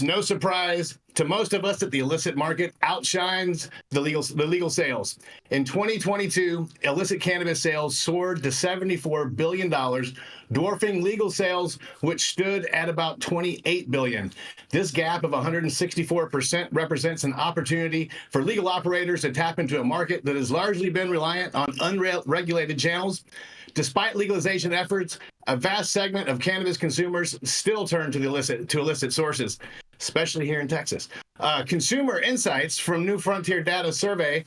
No surprise to most of us that the illicit market outshines the legal sales. In 2022, illicit cannabis sales soared to $74 billion, dwarfing legal sales, which stood at about $28 billion. This gap of 164% represents an opportunity for legal operators to tap into a market that has largely been reliant on unregulated channels. Despite legalization efforts, a vast segment of cannabis consumers still turn to illicit sources, especially here in Texas. Consumer insights from New Frontier Data Survey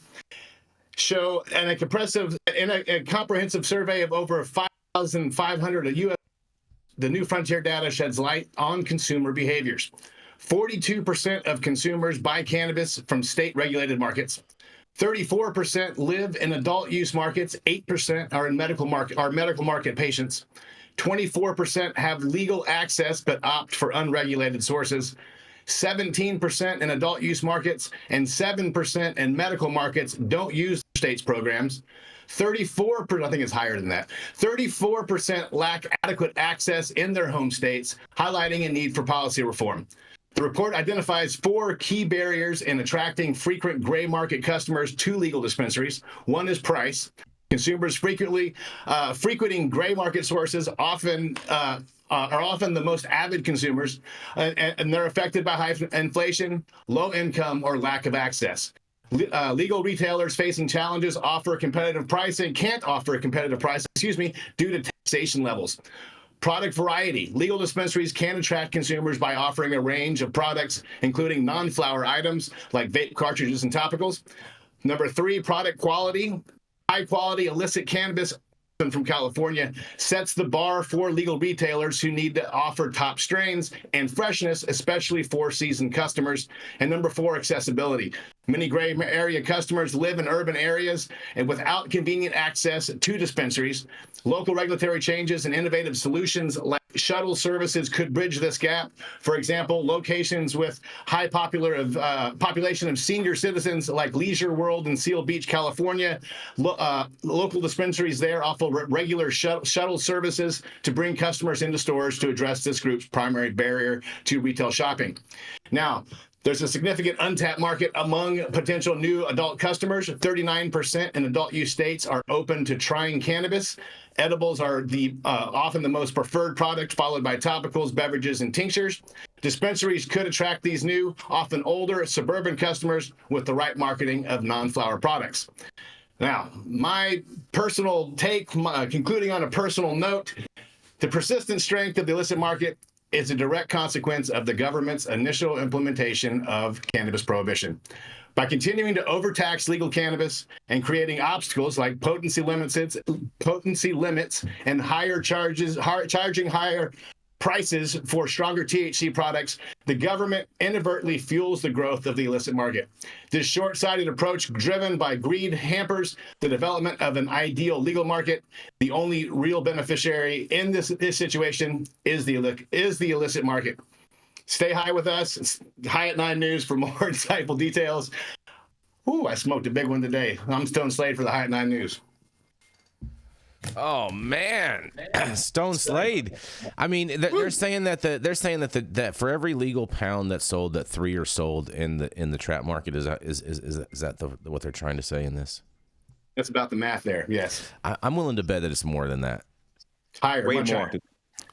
show in a comprehensive survey of over 5,500 U.S. The New Frontier data sheds light on consumer behaviors. 42% of consumers buy cannabis from state-regulated markets. 34% live in adult use markets. 8% are in medical market patients. 24% have legal access but opt for unregulated sources. 17% in adult use markets and 7% in medical markets don't use the state's programs. 34%, I think it's higher than that, 34% lack adequate access in their home states, highlighting a need for policy reform. The report identifies 4 key barriers in attracting frequent gray market customers to legal dispensaries. One is price. Consumers frequenting gray market sources are often the most avid consumers, and they're affected by high inflation, low income, or lack of access. Legal retailers facing challenges can't offer a competitive price, due to taxation levels. Product variety. Legal dispensaries can attract consumers by offering a range of products, including non-flower items like vape cartridges and topicals. Number 3, product quality. High-quality illicit cannabis from California sets the bar for legal retailers who need to offer top strains and freshness, especially for seasoned customers. And number 4, accessibility. Many gray area customers live in urban areas and without convenient access to dispensaries. Local regulatory changes and innovative solutions like shuttle services could bridge this gap. For example, locations with high population of senior citizens like Leisure World in Seal Beach, California, local dispensaries there offer regular shuttle services to bring customers into stores to address this group's primary barrier to retail shopping. Now, there's a significant untapped market among potential new adult customers. 39% in adult use states are open to trying cannabis. Edibles are often the most preferred product, followed by topicals, beverages, and tinctures. Dispensaries could attract these new, often older, suburban customers with the right marketing of non-flower products. Now, my personal take, concluding on a personal note, the persistent strength of the illicit market is a direct consequence of the government's initial implementation of cannabis prohibition. By continuing to overtax legal cannabis and creating obstacles like potency limits and charging higher prices for stronger THC products, the government inadvertently fuels the growth of the illicit market. This short-sighted approach, driven by greed, hampers the development of an ideal legal market. The only real beneficiary in this situation is the illicit market. Stay high with us. It's High at 9 News for more insightful details. Ooh, I smoked a big one today. I'm Stone Slade for the High at 9 News. Oh man, Stone Slade. I mean, they're saying that for every legal pound that's sold, that 3 are sold in the trap market. Is that what they're trying to say in this? That's about the math there. Yes, I'm willing to bet that it's more than that. Higher,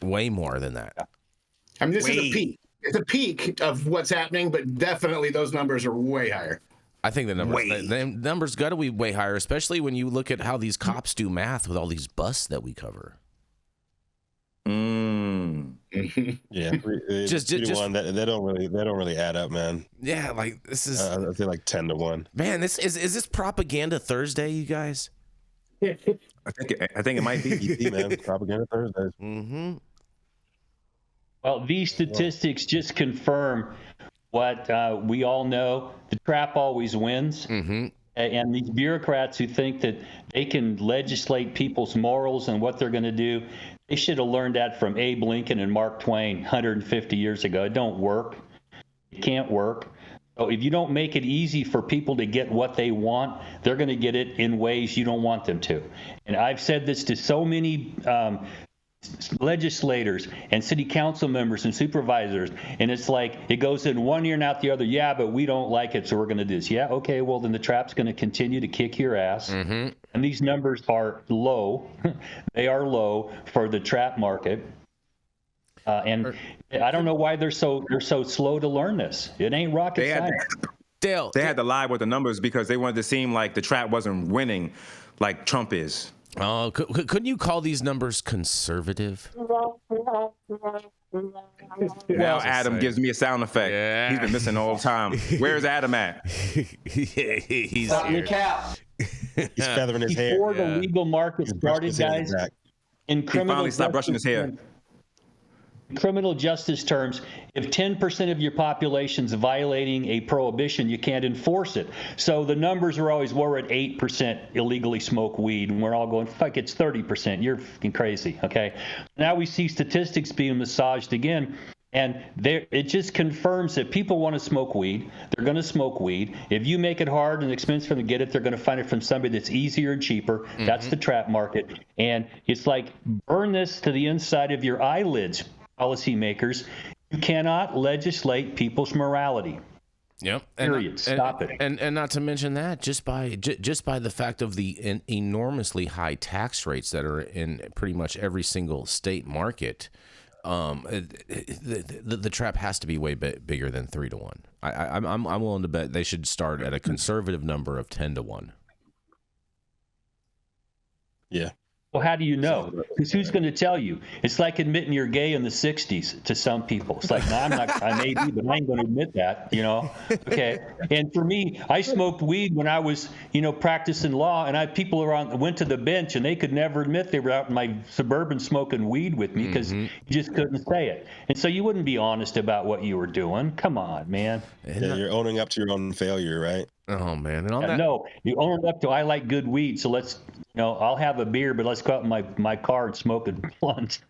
way more than that. I mean, this is a peak. It's a peak of what's happening, but definitely those numbers are way higher. I think the numbers got to be way higher, especially when you look at how these cops do math with all these busts that we cover. Yeah, just one that they don't really add up, man. Yeah, like this is I feel like 10 to 1. Man, is this Propaganda Thursday, you guys? I think it might be. Man, Propaganda Thursdays. Mm-hmm. Well, these statistics just confirm what we all know: the trap always wins. Mm-hmm. And these bureaucrats who think that they can legislate people's morals and what they're going to do, they should have learned that from Abe Lincoln and Mark Twain 150 years ago. It don't work. It can't work. So if you don't make it easy for people to get what they want, they're going to get it in ways you don't want them to. And I've said this to so many legislators and city council members and supervisors, and it's like it goes in one ear and out the other. Yeah, but we don't like it, so we're going to do this. Yeah, okay, well then the trap's going to continue to kick your ass. And these numbers are low. They are low for the trap market. And I don't know why they're so slow to learn this. It ain't rocket science. Dale, they had to lie with the numbers because they wanted to seem like the trap wasn't winning like Trump is. Oh, couldn't you call these numbers conservative? Now Adam gives me a sound effect. Yeah. He's been missing all the time. Where's Adam at? He's He's feathering his hair. Before the legal market started, guys, in criminal finally stopped brushing his hair. In criminal justice terms, if 10% of your population's violating a prohibition, you can't enforce it. So the numbers are always, we're at 8% illegally smoke weed, and we're all going, fuck, it's 30%. You're fucking crazy, okay? Now we see statistics being massaged again, and it just confirms that people want to smoke weed. They're going to smoke weed. If you make it hard and expensive for them to get it, they're going to find it from somebody that's easier and cheaper. That's the trap market. And it's like, burn this to the inside of your eyelids, policymakers. You cannot legislate people's morality. Yep. Period. Stop it. And not to mention that just by the fact of the enormously high tax rates that are in pretty much every single state market, the trap has to be way bigger than 3 to 1. I'm willing to bet they should start at a conservative number of 10 to 1. Yeah. Well, how do you know? Because who's going to tell you? It's like admitting you're gay in the 60s to some people. It's like, no, I'm not. I may be, but I ain't going to admit that, you know? Okay. And for me, I smoked weed when I was, practicing law, and people went to the bench, and they could never admit they were out in my Suburban smoking weed with me because you just couldn't say it. And so you wouldn't be honest about what you were doing. Come on, man. Yeah, you're owning up to your own failure, right? Oh, man. And no, you own up to, I like good weed, so let's, I'll have a beer, but let's go out in my car and smoke a blunt.